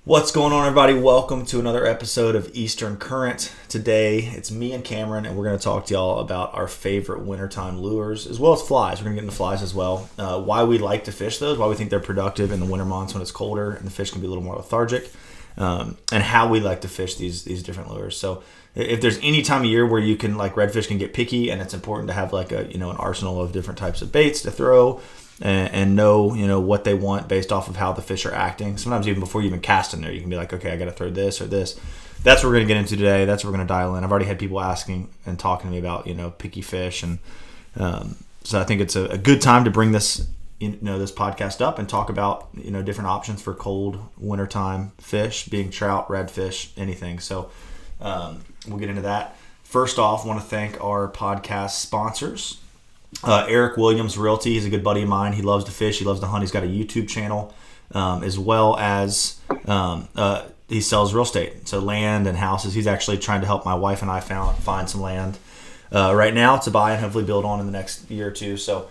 What's going on, everybody? Welcome to another episode of Eastern Current. Today, it's me and Cameron, and we're going to talk to y'all about our favorite wintertime lures, as well as flies. We're going to get into flies as well. Why we like to fish those, why we think they're productive in the winter months when it's colder and the fish can be a little more lethargic, and how we like to fish these different lures. So, if there's any time of year where you can, like redfish can get picky, and it's important to have like an arsenal of different types of baits to throw. And know what they want based off of how the fish are acting. Sometimes even before you even cast in there, you can be like, okay, I got to throw this or this. That's what we're going to get into today. That's what we're going to dial in. I've already had people asking and talking to me about picky fish, and so I think it's a good time to bring this this podcast up and talk about different options for cold wintertime fish, being trout, redfish, anything. So we'll get into that. First off, I want to thank our podcast sponsors. Eric Williams, Realty. He's a good buddy of mine. He loves to fish. He loves to hunt. He's got a YouTube channel, as well as he sells real estate, so land and houses. He's actually trying to help my wife and I find some land right now to buy and hopefully build on in the next year or two. So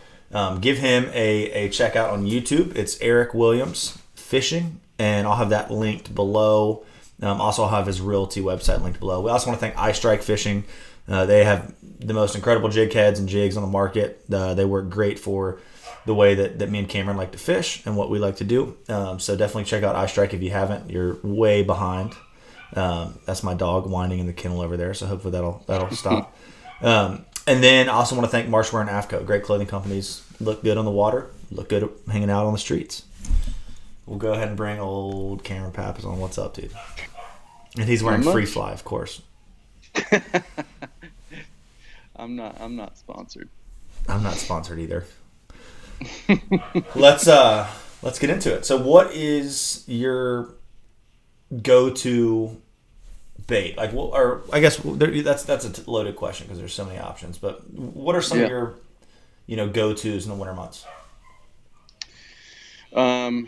give him a check out on YouTube. It's Eric Williams Fishing, and I'll have that linked below. Also, I'll have his Realty website linked below. We also want to thank iStrike Fishing. They have the most incredible jig heads and jigs on the market. They work great for the way that me and Cameron like to fish and what we like to do. So definitely check out iStrike if you haven't. You're way behind. That's my dog whining in the kennel over there, so hopefully that'll stop. And then I also want to thank Marshwear and AFCO. Great clothing companies. Look good on the water. Look good hanging out on the streets. We'll go ahead and bring old Cameron Pappas on. What's up, dude? And he's wearing Free Fly, of course. I'm not sponsored. I'm not sponsored either. Let's get into it. So, what is your go-to bait? Like, well, or I guess that's a loaded question because there's so many options. But what are some of your go-tos in the winter months? I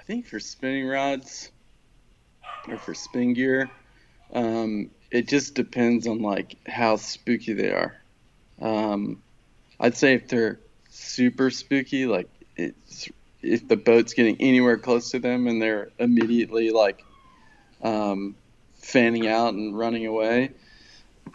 think for spinning rods or for spin gear, it just depends on like how spooky they are. I'd say if they're super spooky, like if the boat's getting anywhere close to them and they're immediately like fanning out and running away.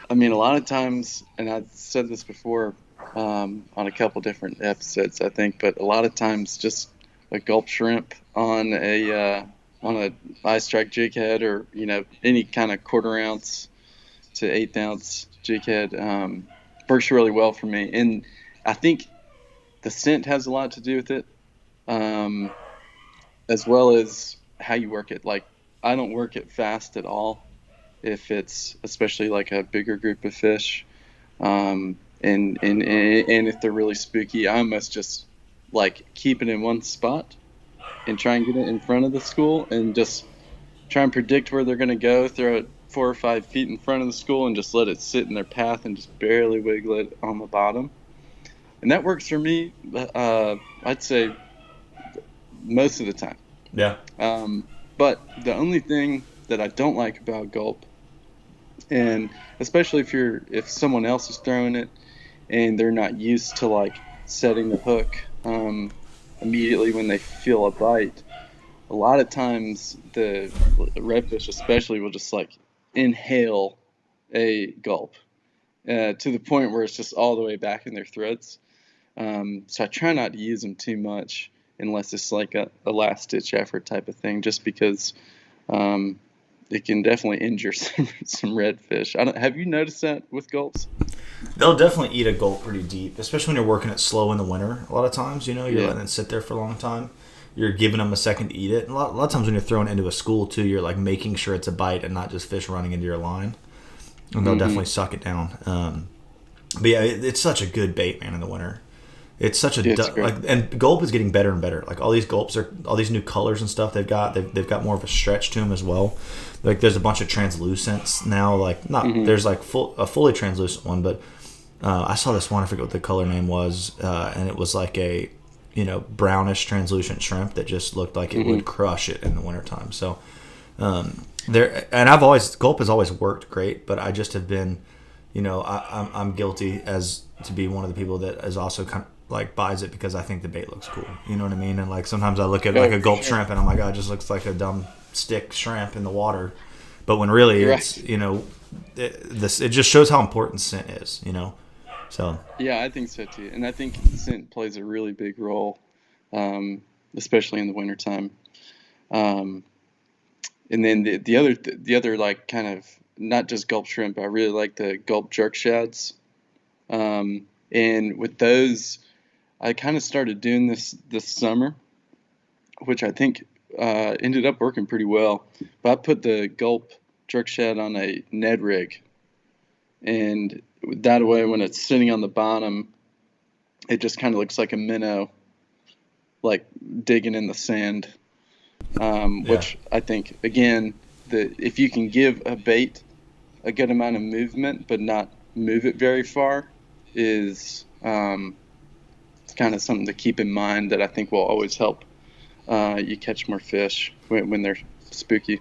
I mean, a lot of times, and I've said this before on a couple different episodes, I think, but a lot of times just a gulp shrimp on a iStrike jig head or any kind of 1/4 ounce to 1/8 ounce jig head works really well for me. And I think the scent has a lot to do with it, as well as how you work it. Like, I don't work it fast at all if it's especially like a bigger group of fish, and if they're really spooky, I almost just like keep it in one spot and try and get it in front of the school and just try and predict where they're going to go, throw it 4 or 5 feet in front of the school and just let it sit in their path and just barely wiggle it on the bottom. And that works for me, I'd say, most of the time. Yeah. But the only thing that I don't like about gulp, and especially if someone else is throwing it and they're not used to like setting the hook immediately when they feel a bite, a lot of times the redfish especially will just like inhale a gulp to the point where it's just all the way back in their throats. So I try not to use them too much unless it's like a last ditch effort type of thing, just because it can definitely injure some redfish. Have you noticed that with gulps? They'll definitely eat a gulp pretty deep, especially when you're working it slow in the winter. A lot of times, you're letting it sit there for a long time. You're giving them a second to eat it. And a lot of times when you're throwing it into a school, too, you're like making sure it's a bite and not just fish running into your line. And they'll definitely suck it down. But yeah, it's such a good bait, man, in the winter. It's such and gulp is getting better and better. Like all these gulps all these new colors and stuff they've got more of a stretch to them as well. Like there's a bunch of translucents now. Like there's like a fully translucent one, but I saw this one. I forget what the color name was, and it was like a brownish translucent shrimp that just looked like it would crush it in the wintertime. So gulp has always worked great, but I just have been, I'm guilty as to be one of the people that is also kind of like buys it because I think the bait looks cool. You know what I mean? And like sometimes I look at like a gulp shrimp and I'm like, oh, it just looks like a dumb stick shrimp in the water. But when really it's, it just shows how important scent is, So Yeah, I think so too. And I think scent plays a really big role, especially in the wintertime. Um, and then the other like kind of not just gulp shrimp, but I really like the gulp jerk shads. And with those, I kind of started doing this summer, which I think ended up working pretty well. But I put the gulp jerk shad on a Ned rig, and that way when it's sitting on the bottom, it just kind of looks like a minnow, like digging in the sand. yeah, Which I think, again, if you can give a bait a good amount of movement but not move it very far, is kind of something to keep in mind that I think will always help you catch more fish when they're spooky.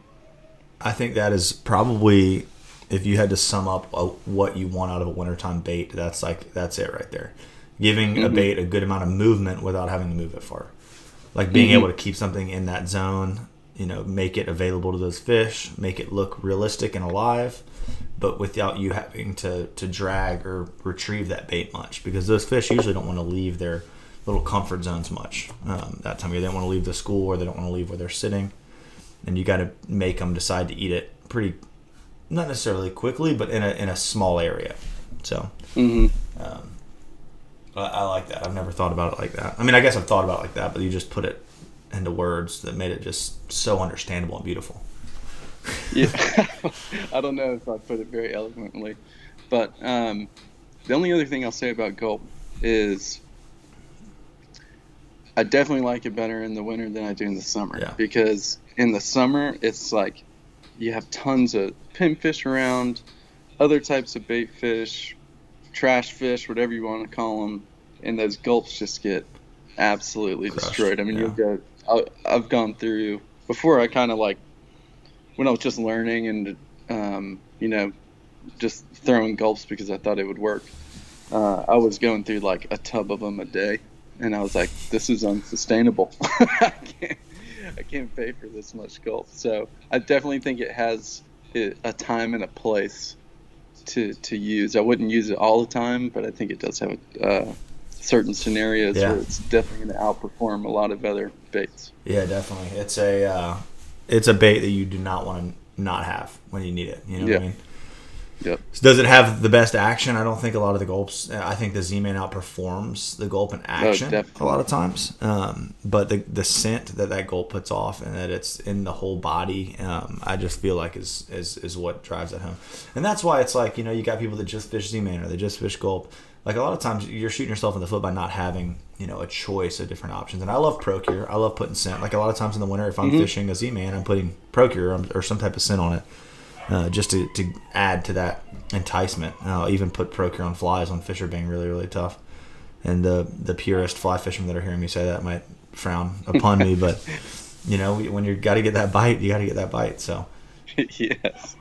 I think that is probably, if you had to sum up what you want out of a wintertime bait, that's it right there. Giving a bait a good amount of movement without having to move it far. Like being able to keep something in that zone, make it available to those fish, make it look realistic and alive, but without you having to drag or retrieve that bait much, because those fish usually don't want to leave their little comfort zones much. That time of year, they don't want to leave the school, or they don't want to leave where they're sitting, and you got to make them decide to eat it pretty, not necessarily quickly, but in a small area. So. I like that. I've never thought about it like that. I mean, I guess I've thought about it like that, but you just put it into words that made it just so understandable and beautiful. Yeah, I don't know if I put it very eloquently, but the only other thing I'll say about gulp is I definitely like it better in the winter than I do in the summer. Yeah. Because in the summer, it's like you have tons of pinfish around, other types of bait fish, trash fish, whatever you want to call them, and those gulps just get absolutely destroyed. I mean, I've gone through, before I kind of like, when I was just learning and, just throwing gulps because I thought it would work, I was going through like a tub of them a day, and I was like, this is unsustainable. I can't pay for this much gulp. So I definitely think it has a time and a place to use. I wouldn't use it all the time, but I think it does have certain scenarios where it's definitely going to outperform a lot of other baits. Yeah, definitely. It's a bait that you do not want to not have when you need it. You know what I mean? Yep. So does it have the best action? I don't think a lot of the gulps. I think the Z-Man outperforms the gulp in action a lot of times. But the scent that gulp puts off, and that it's in the whole body, I just feel like is what drives it home. And that's why it's like, you got people that just fish Z-Man or they just fish gulp. Like a lot of times you're shooting yourself in the foot by not having, a choice of different options. And I love Procure. I love putting scent. Like a lot of times in the winter, if I'm fishing a Z-Man, I'm putting Procure or some type of scent on it. Just to add to that enticement. I'll even put Procure on flies when fish are being really, really tough. And the purist fly fishermen that are hearing me say that might frown upon me, but when you got to get that bite, you got to get that bite. So yes,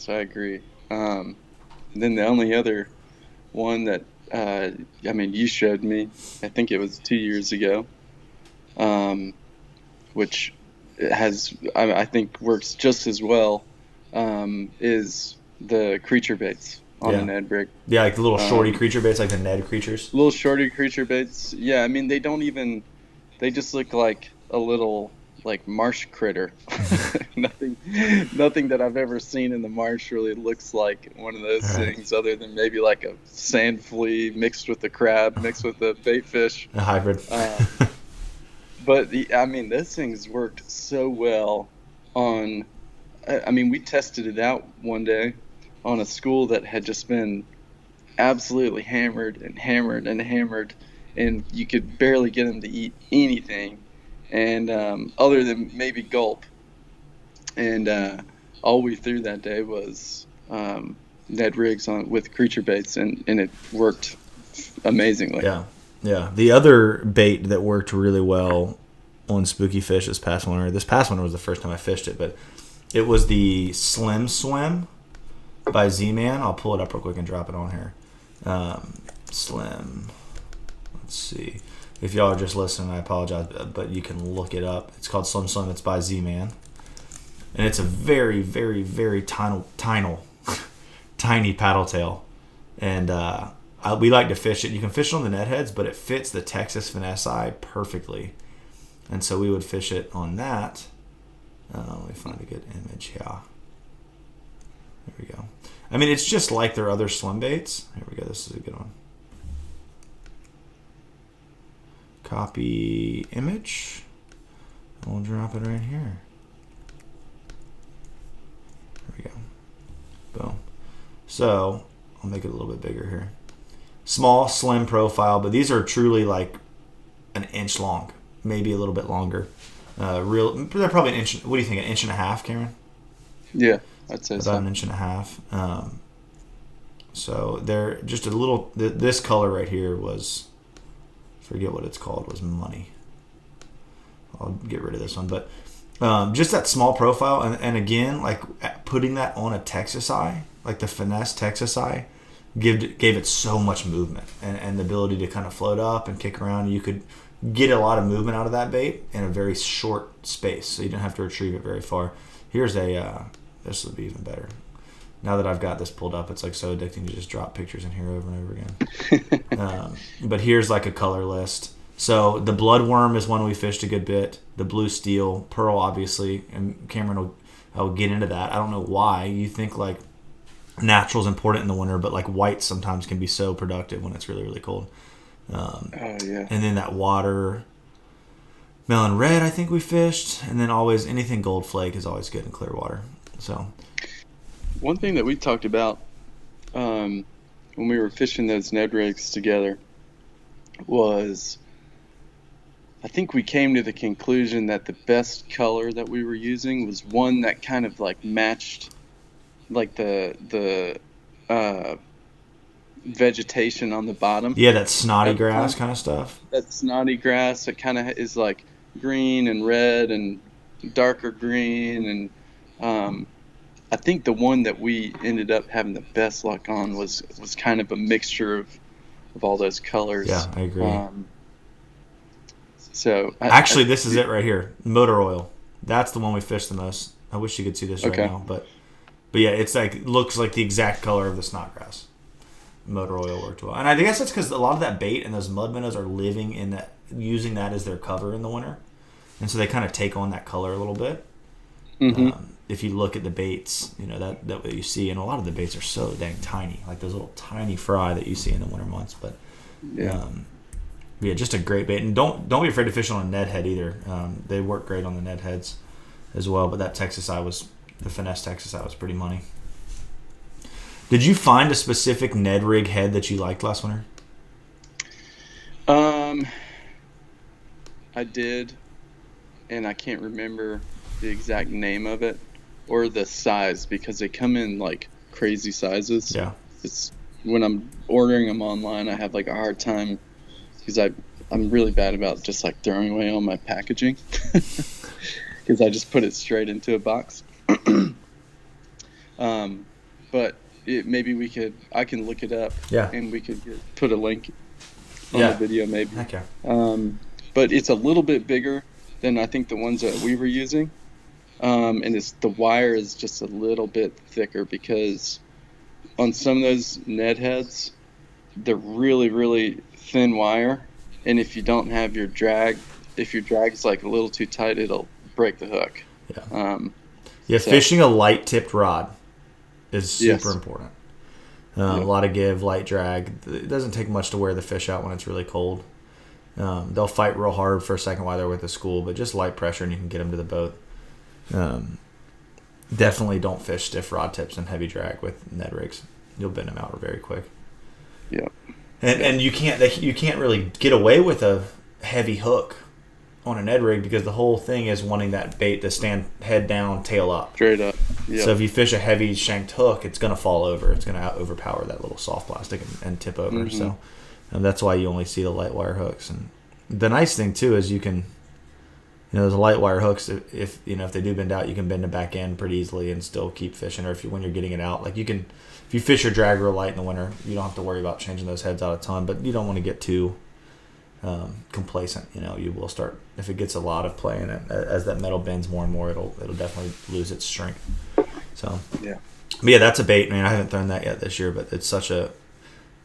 I agree. Then the only other one that you showed me, I think it was 2 years ago, which I think works just as well, is the creature baits on a Ned rig. Yeah, like the little shorty creature baits, like the Ned creatures. Little shorty creature baits. Yeah, I mean, they just look like a little like marsh critter. Nothing that I've ever seen in the marsh really looks like one of those things, other than maybe like a sand flea mixed with a crab, mixed with a bait fish. A hybrid. But those things worked so well on. We tested it out one day on a school that had just been absolutely hammered and hammered and hammered, and you could barely get them to eat anything, and other than maybe gulp. And all we threw that day was Ned rigs with creature baits, and it worked amazingly. Yeah. Yeah, the other bait that worked really well on spooky fish this past winter was the first time I fished it, but it was the Slim Swim by Z-Man. I'll pull it up real quick and drop it on here. Slim. Let's see. If y'all are just listening, I apologize, but you can look it up. It's called Slim Slim. It's by Z-Man. And it's a very, very, very tiny paddle tail. And we like to fish it. You can fish it on the net heads, but it fits the Texas finesse eye perfectly. And so we would fish it on that. Let me find a good image here. There we go. I mean, it's just like their other swim baits. Here we go. This is a good one. Copy image. We'll drop it right here. There we go. Boom. So I'll make it a little bit bigger here. Small, slim profile, but these are truly like an inch long, maybe a little bit longer. They're probably an inch. What do you think? An inch and a half, Cameron? Yeah, I'd say about an inch and a half. So they're just a little. This color right here was, forget what it's called, was money. I'll get rid of this one, but just that small profile, and again, like putting that on a Texas eye, like the finesse Texas eye, gave it so much movement and the ability to kind of float up and kick around. You could get a lot of movement out of that bait in a very short space, so you don't have to retrieve it very far. Here's this will be even better. Now that I've got this pulled up, it's like so addicting to just drop pictures in here over and over again. But here's like a color list. So the bloodworm is one we fished a good bit. The blue steel, pearl obviously, and Cameron will get into that. I don't know why you think like natural is important in the winter, but like white sometimes can be so productive when it's really, really cold. Oh yeah. And then that water melon red, I think we fished, and then always anything gold flake is always good in clear water. So one thing that we talked about when we were fishing those Ned rigs together was, I think we came to the conclusion that the best color that we were using was one that kind of like matched like the vegetation on the bottom. Yeah, that snotty grass kind of stuff. That snotty grass that kind of is like green and red and darker green, and I think the one that we ended up having the best luck on was kind of a mixture of all those colors. Yeah, I agree. So actually, this is it right here. Motor oil. That's the one we fished the most. I wish you could see this right now, but yeah, it's like looks like the exact color of the snodgrass. Motor oil worked well, and I guess that's because a lot of that bait and those mud minnows are living in that, using that as their cover in the winter, and so they kind of take on that color a little bit. Mm-hmm. If you look at the baits, that what you see, and a lot of the baits are so dang tiny, like those little tiny fry that you see in the winter months. But yeah, just a great bait, and don't be afraid to fish on a Ned head either. They work great on the Ned heads as well. But that the finesse Texas eye was pretty money. Did you find a specific Ned rig head that you liked last winter? I did, and I can't remember the exact name of it or the size because they come in like crazy sizes. Yeah. It's when I'm ordering them online, I have like a hard time because I'm really bad about just like throwing away all my packaging because I just put it straight into a box. But maybe I can look it up. Yeah. And we could put a link on the video maybe. Okay. But it's a little bit bigger than I think the ones that we were using. And the wire is just a little bit thicker because on some of those Ned heads, they're really, really thin wire. And if you don't have your drag, if your drag's like a little too tight, it'll break the hook. Yeah. Fishing a light tipped rod is super important. A lot of give, light drag. It doesn't take much to wear the fish out when it's really cold. They'll fight real hard for a second while they're with the school, but just light pressure and you can get them to the boat. Definitely don't fish stiff rod tips and heavy drag with Ned rigs. You'll bend them out very quick. Yeah. And you can't really get away with a heavy hook on a Ned rig because the whole thing is wanting that bait to stand head down, tail up. Straight up. Yep. So if you fish a heavy shanked hook, it's going to fall over. It's going to overpower that little soft plastic and tip over. Mm-hmm. So that's why you only see the light wire hooks. And the nice thing too is you can, those light wire hooks, if they do bend out, you can bend them back in pretty easily and still keep fishing. Or when you're getting it out, like if you fish your drag real light in the winter, you don't have to worry about changing those heads out a ton. But you don't want to get too complacent. You will start, if it gets a lot of play in it, as that metal bends more and more, it'll definitely lose its strength. So Yeah. But yeah, that's a bait, man. I haven't thrown that yet this year, but it's such a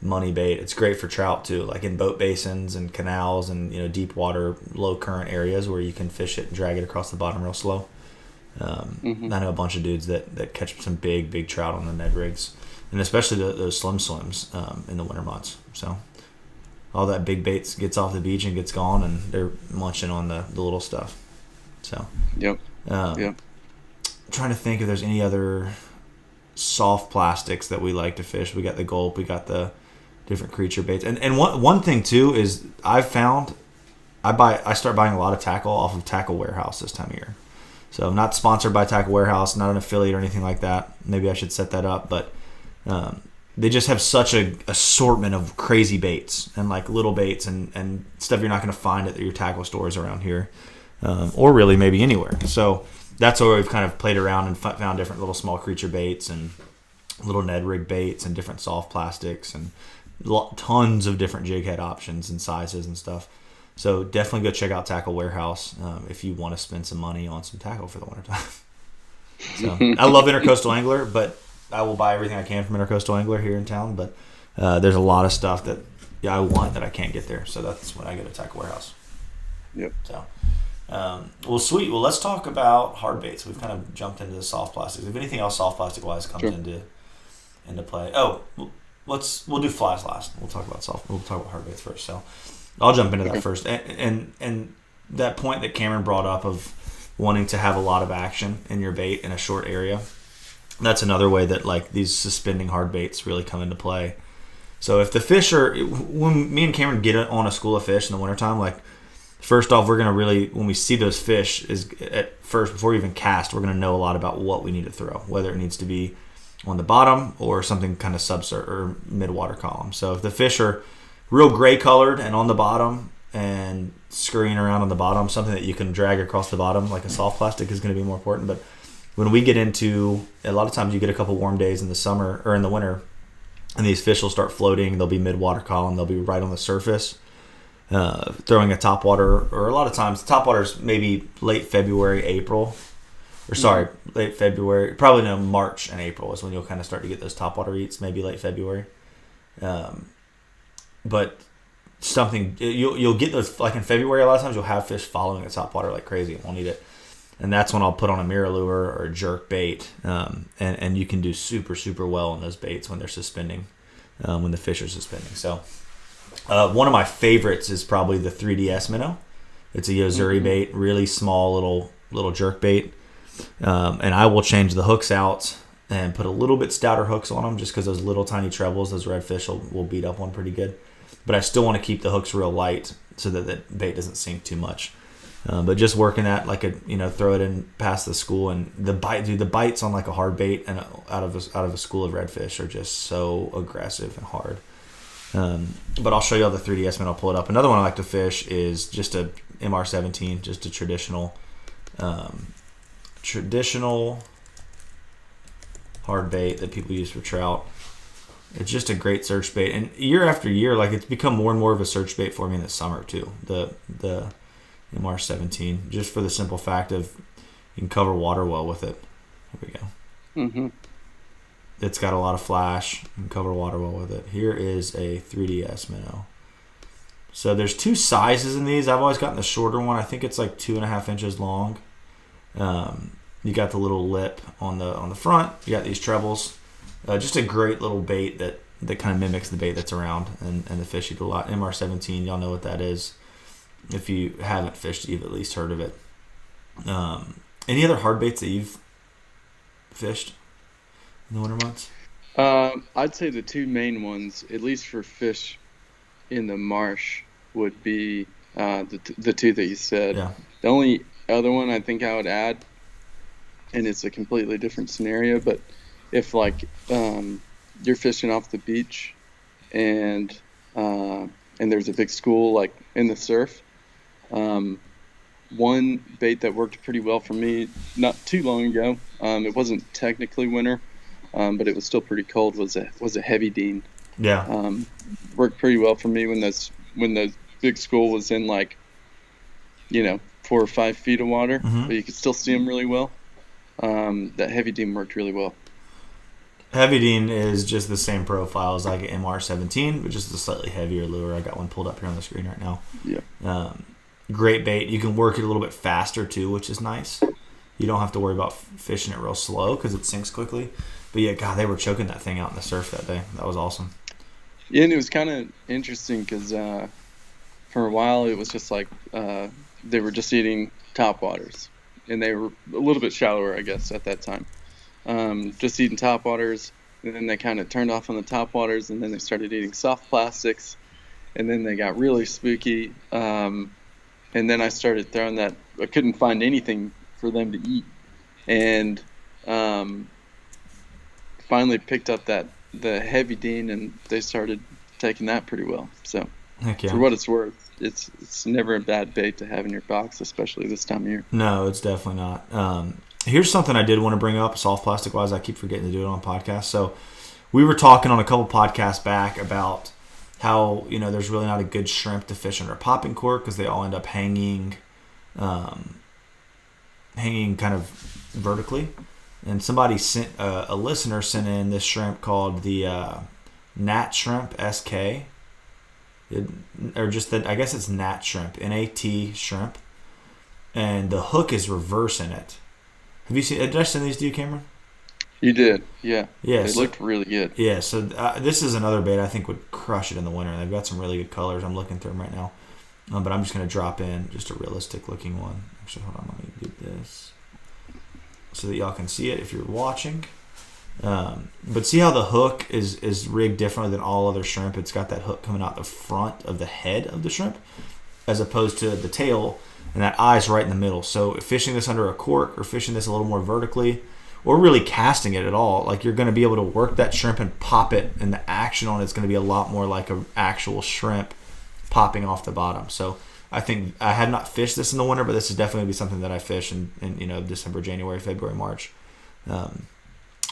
money bait. It's great for trout too, like in boat basins and canals and deep water, low current areas where you can fish it and drag it across the bottom real slow. I know a bunch of dudes that catch some big trout on the Ned rigs, and especially those slims in the winter months. So all that big baits gets off the beach and gets gone, and they're munching on the little stuff. So Yep. Trying to think if there's any other soft plastics that we like to fish. We got the gulp, we got the different creature baits, and one thing too is I've found I start buying a lot of tackle off of Tackle Warehouse this time of year. So I'm not sponsored by Tackle Warehouse, not an affiliate or anything like that. Maybe I should set that up, but they just have such a assortment of crazy baits and like little baits and stuff you're not going to find at your tackle stores around here, or really maybe anywhere. So that's where we've kind of played around and found different little small creature baits and little Ned rig baits and different soft plastics and tons of different jig head options and sizes and stuff. So definitely go check out Tackle Warehouse if you want to spend some money on some tackle for the wintertime. So I love Intercoastal Angler, but I will buy everything I can from Intercoastal Angler here in town. But there's a lot of stuff that I want that I can't get there. So that's when I go to Tackle Warehouse. Yep. So, well, sweet. Well, let's talk about hard baits. We've kind of jumped into the soft plastics. If anything else soft plastic wise comes into play. Oh, we'll do flies last. We'll talk about hard baits first. So I'll jump into that first. And that point that Cameron brought up of wanting to have a lot of action in your bait in a short area, that's another way that like these suspending hard baits really come into play. So if the fish when me and Cameron get on a school of fish in the wintertime, like first off, we're going to really, when we see those fish, is at first, before we even cast, we're going to know a lot about what we need to throw, whether it needs to be on the bottom or something kind of subsurface or mid-water column. So if the fish are real gray colored and on the bottom and scurrying around on the bottom, something that you can drag across the bottom like a soft plastic is going to be more important. But when we get into, a lot of times you get a couple warm days in the summer or in the winter, and these fish will start floating. They'll be mid-water column. They'll be right on the surface. Throwing a topwater, or a lot of times topwater's maybe late February, April, or sorry, late February, probably no, March and April is when you'll kind of start to get those topwater eats, maybe late February. But something you'll get those like in February. A lot of times you'll have fish following the topwater like crazy and won't eat it, and that's when I'll put on a mirror lure or a jerk bait, and you can do super well on those baits when they're suspending, when the fish are suspending. So. One of my favorites is probably the 3DS minnow. It's a Yozuri bait, really small little jerk bait. And I will change the hooks out and put a little bit stouter hooks on them just because those little tiny trebles, those redfish will beat up one pretty good. But I still want to keep the hooks real light so that the bait doesn't sink too much. But just working that like throw it in past the school, and the bites on like a hard bait and out of a school of redfish are just so aggressive and hard. But I'll show you all the 3DS minnow. I'll pull it up. Another one I like to fish is just a MR17, just a traditional hard bait that people use for trout. It's just a great search bait, and year after year, like it's become more and more of a search bait for me in the summer too. The MR17, just for the simple fact of you can cover water well with it. Here we go. Mm-hmm. It's got a lot of flash and cover water well with it. Here is a 3DS minnow. So there's two sizes in these. I've always gotten the shorter one. I think it's like 2.5 inches long. You got the little lip on the front. You got these trebles. Just a great little bait that kind of mimics the bait that's around, and the fish eat a lot. MR17, y'all know what that is. If you haven't fished, you've at least heard of it. Any other hard baits that you've fished in the winter months? I'd say the two main ones, at least for fish in the marsh, would be the two that you said. Yeah. The only other one I think I would add, and it's a completely different scenario, but if like you're fishing off the beach and there's a big school like in the surf, one bait that worked pretty well for me not too long ago, it wasn't technically winter, but it was still pretty cold, was a heavy dean. Yeah. Worked pretty well for me when big school was in like, 4 or 5 feet of water, Mm-hmm. but you could still see them really well. That heavy dean worked really well. Heavy Dean is just the same profile as like an MR17, but just a slightly heavier lure. I got one pulled up here on the screen right now. Yeah. Great bait. You can work it a little bit faster too, which is nice. You don't have to worry about fishing it real slow because it sinks quickly. But yeah, God, they were choking that thing out in the surf that day. That was awesome. Yeah, and it was kind of interesting because for a while it was just like they were just eating topwaters, and they were a little bit shallower, I guess, at that time. Just eating topwaters, and then they kind of turned off on the topwaters, and then they started eating soft plastics, and then they got really spooky. And then I started throwing that. I couldn't find anything for them to eat, and finally picked up the heavy dean, and they started taking that pretty well. So Heck yeah. for what it's worth, it's never a bad bait to have in your box, especially this time of year. No, it's definitely not. Here's something I did want to bring up, soft plastic wise. I keep forgetting to do it on podcasts. So we were talking on a couple podcasts back about how there's really not a good shrimp to fish under a popping cork because they all end up hanging kind of vertically. And somebody sent a listener sent in this shrimp called the Nat Shrimp SK, or just that, I guess it's Nat Shrimp, NAT Shrimp, and the hook is reverse in it. Have you seen? Did I send these to you, Cameron? You did, yeah. Yeah, they looked really good. Yeah, so this is another bait I think would crush it in the winter. They've got some really good colors. I'm looking through them right now, but I'm just going to drop in just a realistic looking one. Actually, hold on, let me do this so that y'all can see it if you're watching. But see how the hook is rigged differently than all other shrimp? It's got that hook coming out the front of the head of the shrimp, as opposed to the tail, and that eye's right in the middle. So fishing this under a cork or fishing this a little more vertically, or really casting it at all, like you're going to be able to work that shrimp and pop it, and the action on it's going to be a lot more like an actual shrimp popping off the bottom. So I think I had not fished this in the winter, but this is definitely going to be something that I fish in December, January, February, March.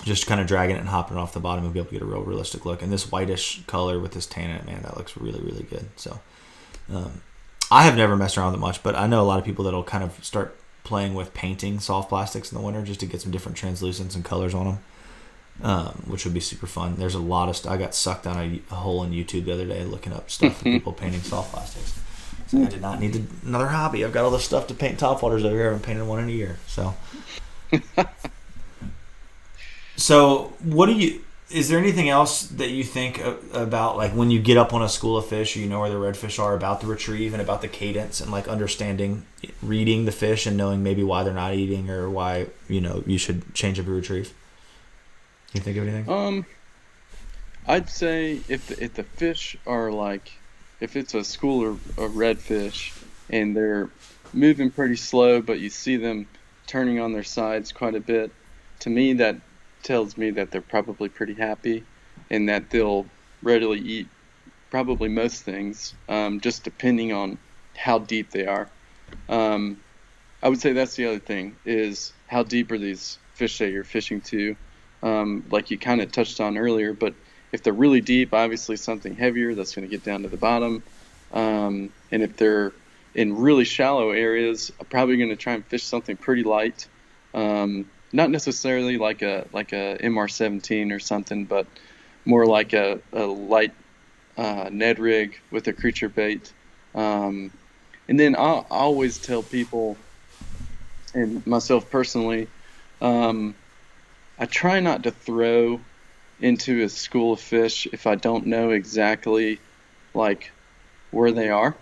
Just kind of dragging it and hopping it off the bottom and be able to get a real realistic look. And this whitish color with this tan in it, man, that looks really, really good. So I have never messed around with it much, but I know a lot of people that'll kind of start playing with painting soft plastics in the winter just to get some different translucents and colors on them, which would be super fun. There's a lot of stuff. I got sucked down a hole in YouTube the other day looking up stuff for people painting soft plastics. So I did not need another hobby. I've got all this stuff to paint topwaters over here. I haven't painted one in a year. So what do you? Is there anything else that you think about, like when you get up on a school of fish, you know where the redfish are, about the retrieve and about the cadence and like understanding, reading the fish and knowing maybe why they're not eating or why you should change up your retrieve? Can you think of anything? I'd say if the fish are like, if it's a school of redfish and they're moving pretty slow, but you see them turning on their sides quite a bit, to me that tells me that they're probably pretty happy and that they'll readily eat probably most things, just depending on how deep they are. I would say that's the other thing, is how deep are these fish that you're fishing to, like you kind of touched on earlier. But if they're really deep, obviously something heavier that's going to get down to the bottom, and if they're in really shallow areas, I'm probably going to try and fish something pretty light. Not necessarily like a MR17 or something, but more like a light Ned rig with a creature bait. And then I always tell people, and myself personally, I try not to throw into a school of fish if I don't know exactly like where they are.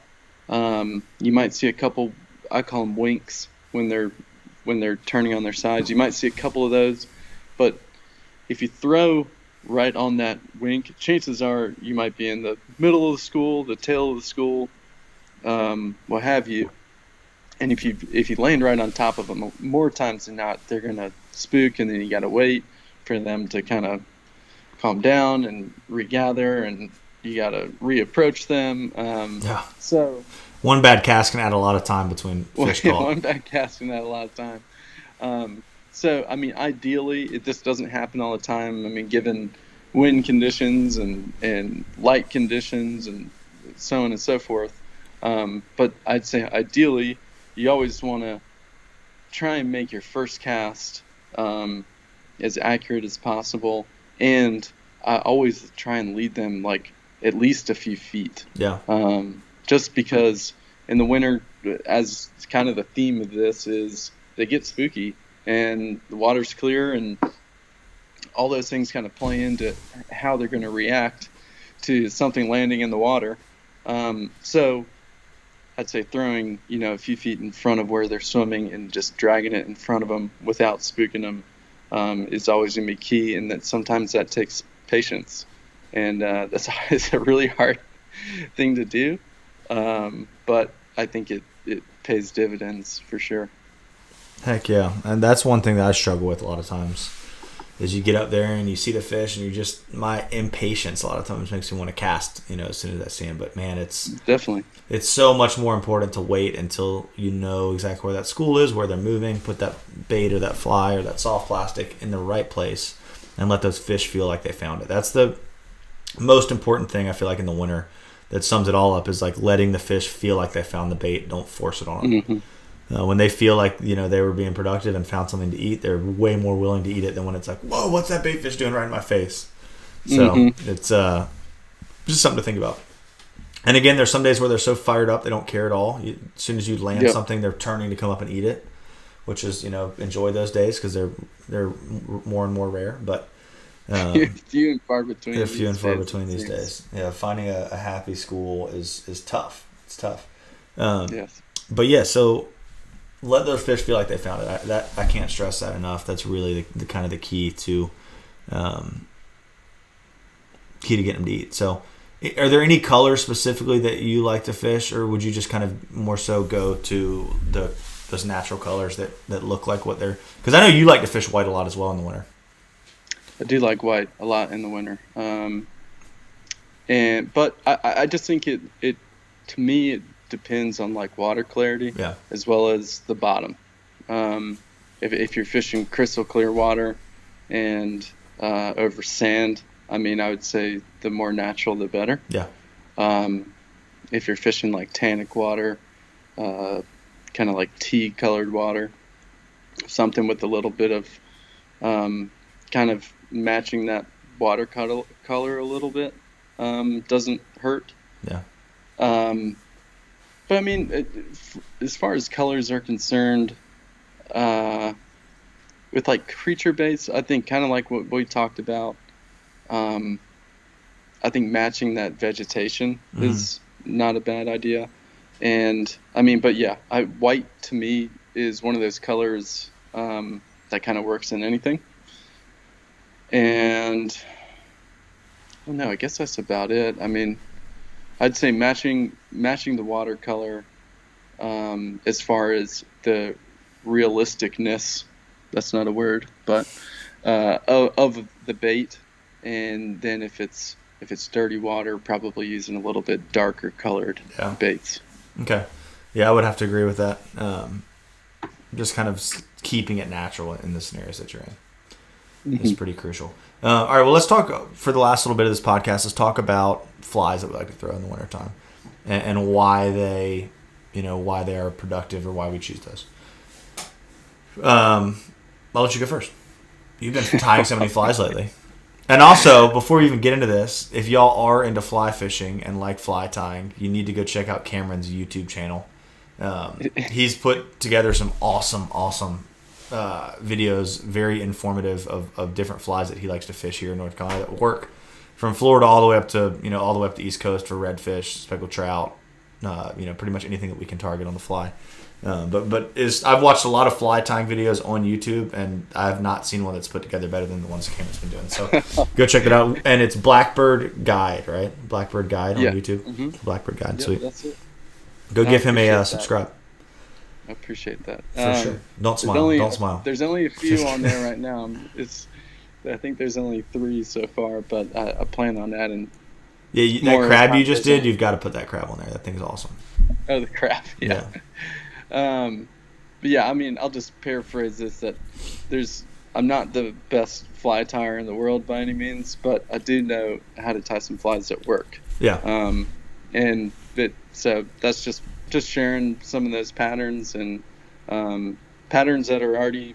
You might see a couple, I call them winks, when they're turning on their sides. You might see a couple of those, but if you throw right on that wink, chances are you might be in the middle of the school, the tail of the school, what have you. And if you land right on top of them, more times than not, they're gonna spook, and then you gotta wait for them to kind of calm down and regather, and you gotta reapproach them. Yeah. So one bad cast can add a lot of time between fish call. One bad cast can add a lot of time. So, I mean, ideally, this doesn't happen all the time. I mean, given wind conditions and light conditions and so on and so forth. But I'd say ideally, you always want to try and make your first cast as accurate as possible, and I always try and lead them like at least a few feet. Yeah. Just because in the winter, as kind of the theme of this is, they get spooky and the water's clear, and all those things kind of play into how they're going to react to something landing in the water. So I'd say throwing, a few feet in front of where they're swimming and just dragging it in front of them without spooking them is always going to be key. And that sometimes that takes patience, and that's always a really hard thing to do. But I think it pays dividends for sure. Heck yeah. And that's one thing that I struggle with a lot of times. Is you get up there and you see the fish, and my impatience a lot of times makes me want to cast, as soon as I see them. But man, it's so much more important to wait until you know exactly where that school is, where they're moving, put that bait or that fly or that soft plastic in the right place, and let those fish feel like they found it. That's the most important thing I feel like in the winter that sums it all up, is like letting the fish feel like they found the bait. Don't force it on them. Mm-hmm. When they feel like they were being productive and found something to eat, they're way more willing to eat it than when it's like, whoa, what's that bait fish doing right in my face? So it's just something to think about. And again, there's some days where they're so fired up they don't care at all. As soon as you land something, they're turning to come up and eat it, which is enjoy those days because they're more and more rare. But few and far between. They're few and far between these days. Yeah, finding a happy school is tough. It's tough. Yes. But yeah, so. Let those fish feel like they found it. I can't stress that enough. That's really the kind of the key to getting them to eat. So, are there any colors specifically that you like to fish, or would you just kind of more so go to those natural colors that look like what they're? Because I know you like to fish white a lot as well in the winter. I do like white a lot in the winter, but I just think it to me it depends on like water clarity, as well as the bottom. If you're fishing crystal clear water and over sand, I would say the more natural the better. Yeah. If you're fishing like tannic water, kind of like tea colored water, something with a little bit of kind of matching that water color a little bit doesn't hurt. Yeah. But as far as colors are concerned, with like creature baits, I think kind of like what we talked about, I think matching that vegetation is not a bad idea. And but yeah, white to me is one of those colors that kind of works in anything. And I guess that's about it. I'd say matching the watercolor as far as the realisticness, that's not a word, but of the bait, and then if it's dirty water, probably using a little bit darker colored baits. Okay. Yeah, I would have to agree with that. Just kind of keeping it natural in the scenarios that you're in is pretty crucial. All right, well, let's talk for the last little bit of this podcast. Let's talk about flies that we like to throw in the wintertime and why they are productive or why we choose those. I'll let you go first. You've been tying so many flies lately. And also, before we even get into this, if y'all are into fly fishing and like fly tying, you need to go check out Cameron's YouTube channel. He's put together some awesome videos, very informative of different flies that he likes to fish here in North Carolina that work from Florida all the way up to the East Coast for redfish, speckled trout, pretty much anything that we can target on the fly. I've watched a lot of fly tying videos on YouTube, and I have not seen one that's put together better than the ones that Cameron's been doing. So go check that out. And it's Blackbird Guide, right? Blackbird Guide on YouTube. Mm-hmm. Blackbird Guide. Yep, Sweet. That's it. Go give him a subscribe. I appreciate that. For sure. Don't smile. Don't smile. There's only a few on there right now. I think there's only 3 so far, but I plan on adding. Yeah, that crab you just did, you've got to put that crab on there. That thing's awesome. Oh, the crab. Yeah. But yeah, I'll just paraphrase this that I'm not the best fly tyer in the world by any means, but I do know how to tie some flies that work. Yeah. And So that's just sharing some of those patterns and patterns that are already,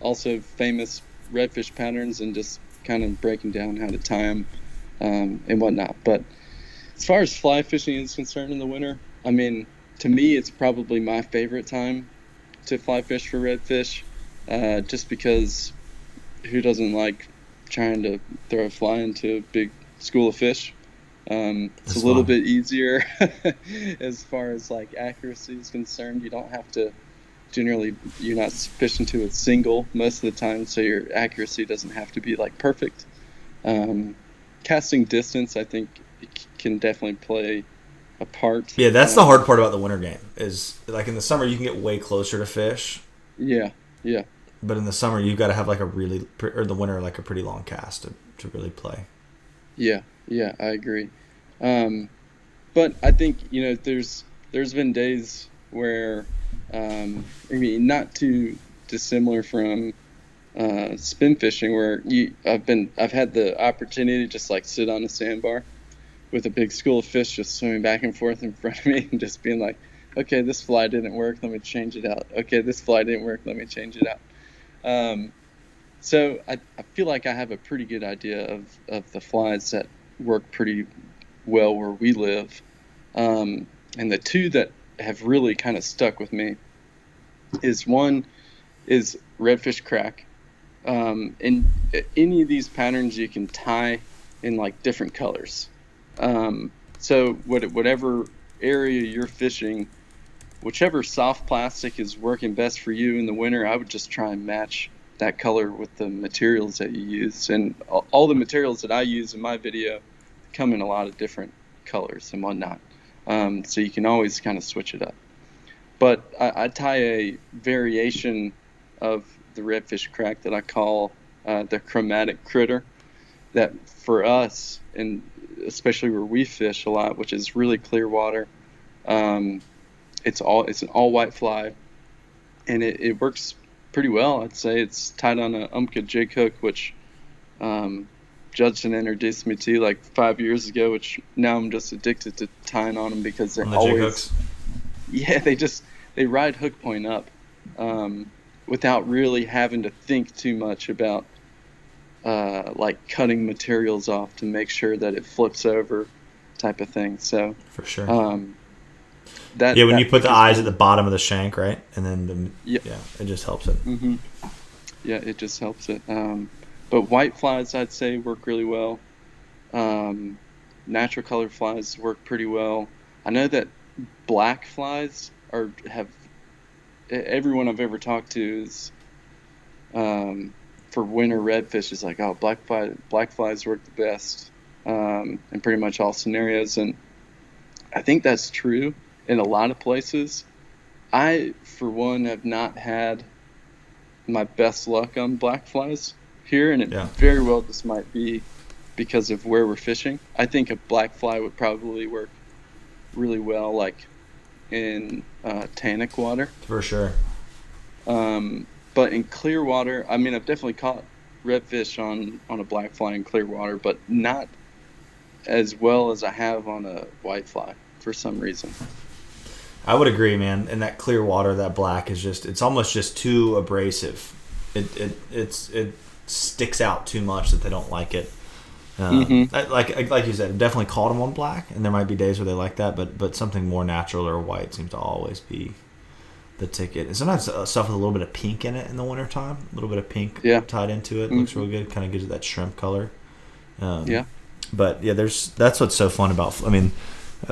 also famous redfish patterns, and just kind of breaking down how to tie them and whatnot. But as far as fly fishing is concerned in the winter, I mean, to me, it's probably my favorite time to fly fish for redfish, just because who doesn't like trying to throw a fly into a big school of fish? It's a little bit easier as far as like accuracy is concerned. You don't have to, generally, you're not fishing to a single most of the time, so your accuracy doesn't have to be like perfect. Casting distance, I think, can definitely play a part. Yeah, that's the hard part about the winter game. Is like in the summer you can get way closer to fish. Yeah. But in the summer you've got to have like or the winter like a pretty long cast to really play. Yeah, I agree. But I think there's been days where I mean, not too dissimilar from spin fishing, where I've had the opportunity to just like sit on a sandbar with a big school of fish just swimming back and forth in front of me, and just being like, okay, this fly didn't work, let me change it out. Okay, this fly didn't work, let me change it out. So I feel like I have a pretty good idea of the flies that work pretty well where we live. And the two that have really kind of stuck with me is redfish crack. And any of these patterns you can tie in like different colors. So whatever area you're fishing, whichever soft plastic is working best for you in the winter, I would just try and match that color with the materials that you use. And all the materials that I use in my video come in a lot of different colors and whatnot. So you can always kind of switch it up. But I tie a variation of the redfish crack that I call the chromatic critter, that for us, and especially where we fish a lot, which is really clear water, it's an all white fly, and it works pretty well. I'd say it's tied on a Umpqua jig hook, which Judson introduced me to like 5 years ago, which now I'm just addicted to tying on them because they're always jig hooks. Yeah, they ride hook point up without really having to think too much about like cutting materials off to make sure that it flips over, type of thing. So for sure. When you put the eyes at the bottom of the shank, right, and then it just helps it. Mm-hmm. Yeah, it just helps it. But white flies, I'd say, work really well. Natural color flies work pretty well. I know that black flies everyone I've ever talked to is for winter redfish is like, oh, black flies work the best in pretty much all scenarios, and I think that's true in a lot of places. I, for one, have not had my best luck on black flies here, and it very well just might be because of where we're fishing. I think a black fly would probably work really well, like in tannic water. For sure. But in clear water, I mean, I've definitely caught redfish on a black fly in clear water, but not as well as I have on a white fly for some reason. I would agree, man. In that clear water, that black is it's almost just too abrasive. It sticks out too much that they don't like it. Like you said, I've definitely caught them on black, and there might be days where they like that, but something more natural or white seems to always be the ticket. And sometimes stuff with a little bit of pink in it in the wintertime, a little bit of pink tied into it, looks real good, kind of gives it that shrimp color. But yeah, that's what's so fun about. I mean,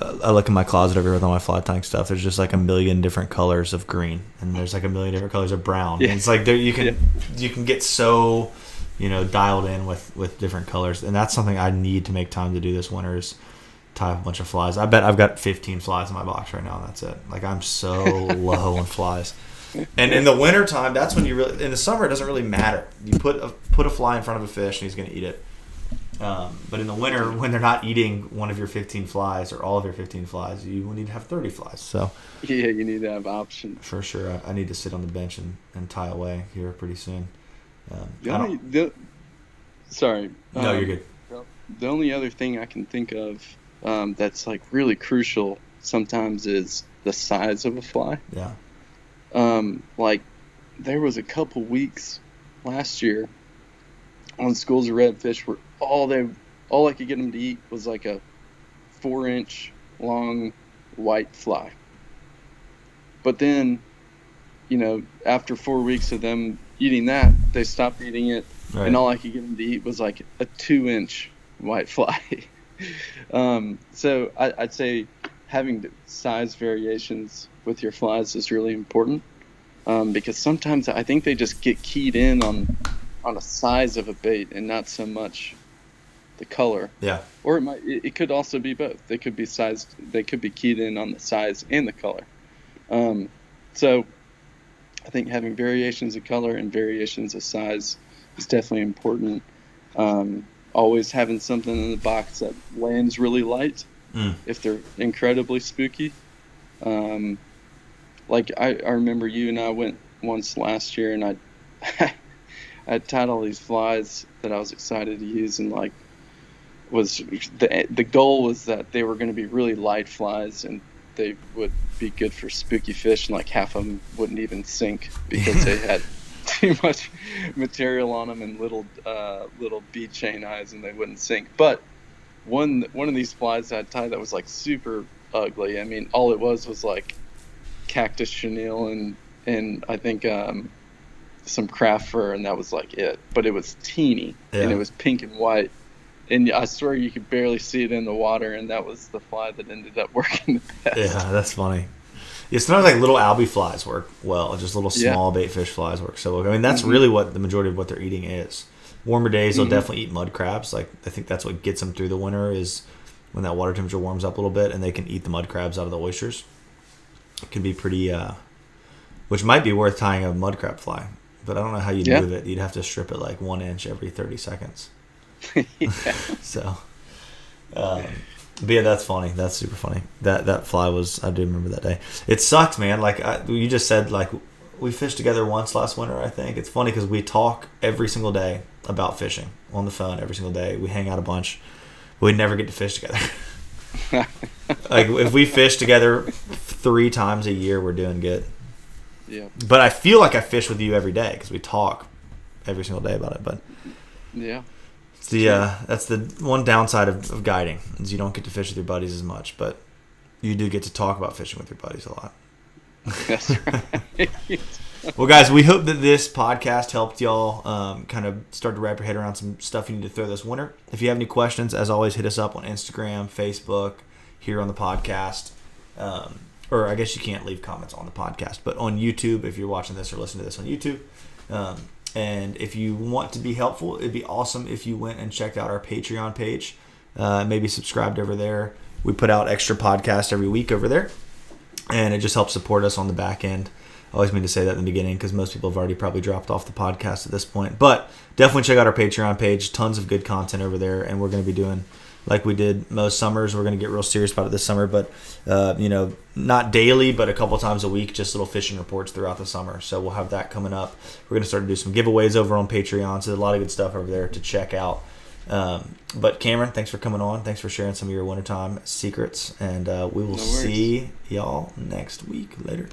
I look in my closet over here with all my fly tying stuff. There's just like a million different colors of green, and there's like a million different colors of brown. And it's like you can get so dialed in with different colors, and that's something I need to make time to do this winter is tie up a bunch of flies. I bet I've got 15 flies in my box right now, and that's it. Like, I'm so low on flies. And in the wintertime, that's when in the summer it doesn't really matter. You put a fly in front of a fish and he's going to eat it. But in the winter, when they're not eating one of your 15 flies or all of your 15 flies, you will need to have 30 flies. So yeah, you need to have options. For sure. I need to sit on the bench and tie away here pretty soon. Sorry. No, you're good. The only other thing I can think of that's like really crucial sometimes is the size of a fly. Yeah. Like there was a couple weeks last year on schools of redfish where all I could get them to eat was like a 4-inch long white fly. But then, after 4 weeks of them eating that, they stopped eating it, Right. and all I could get them to eat was like a 2-inch white fly. So I'd say having size variations with your flies is really important, because sometimes I think they just get keyed in on the size of a bait and not so much the color. Yeah. Or it could also be both. They could be keyed in on the size and the color. So I think having variations of color and variations of size is definitely important. Always having something in the box that lands really light if they're incredibly spooky. Like I remember you and I went once last year, and I tied all these flies that I was excited to use, and like the goal was that they were going to be really light flies and they would be good for spooky fish, and like half of them wouldn't even sink because they had too much material on them and little bead chain eyes, and they wouldn't sink. But one of these flies I tied that was like super ugly. I mean, all it was like cactus chenille and I think some craft fur, and that was like it. But it was teeny, and it was pink and white, and I swear you could barely see it in the water, and that was the fly that ended up working the best. Yeah, that's funny. Yeah, sometimes like little albie flies work well. Just little small bait fish flies work so well. I mean, that's really what the majority of what they're eating is. Warmer days, they'll definitely eat mud crabs. Like I think that's what gets them through the winter is when that water temperature warms up a little bit, and they can eat the mud crabs out of the oysters. It can be pretty, which might be worth tying a mud crab fly. But I don't know how you'd move it. You'd have to strip it like 1 inch every 30 seconds. So, but yeah, that's funny. That's super funny. That fly was, I do remember that day. It sucked, man. Like you just said, like we fished together once last winter, I think. It's funny because we talk every single day about fishing on the phone every single day. We hang out a bunch. But we never get to fish together. Like if we fish together 3 times a year, we're doing good. Yeah. But I feel like I fish with you every day because we talk every single day about it. But yeah, it's that's the one downside of guiding is you don't get to fish with your buddies as much, but you do get to talk about fishing with your buddies a lot. That's right. Well, guys, we hope that this podcast helped y'all kind of start to wrap your head around some stuff you need to throw this winter. If you have any questions, as always, hit us up on Instagram, Facebook, here on the podcast. Or I guess you can't leave comments on the podcast, but on YouTube, if you're watching this or listening to this on YouTube. And if you want to be helpful, it'd be awesome if you went and checked out our Patreon page. Maybe subscribed over there. We put out extra podcasts every week over there. And it just helps support us on the back end. I always mean to say that in the beginning because most people have already probably dropped off the podcast at this point. But definitely check out our Patreon page. Tons of good content over there. And we're going to be doing, like we did most summers, we're going to get real serious about it this summer. But, not daily, but a couple times a week, just little fishing reports throughout the summer. So we'll have that coming up. We're going to start to do some giveaways over on Patreon. So there's a lot of good stuff over there to check out. But Cameron, thanks for coming on. Thanks for sharing some of your wintertime secrets. And we will see y'all next week. Later.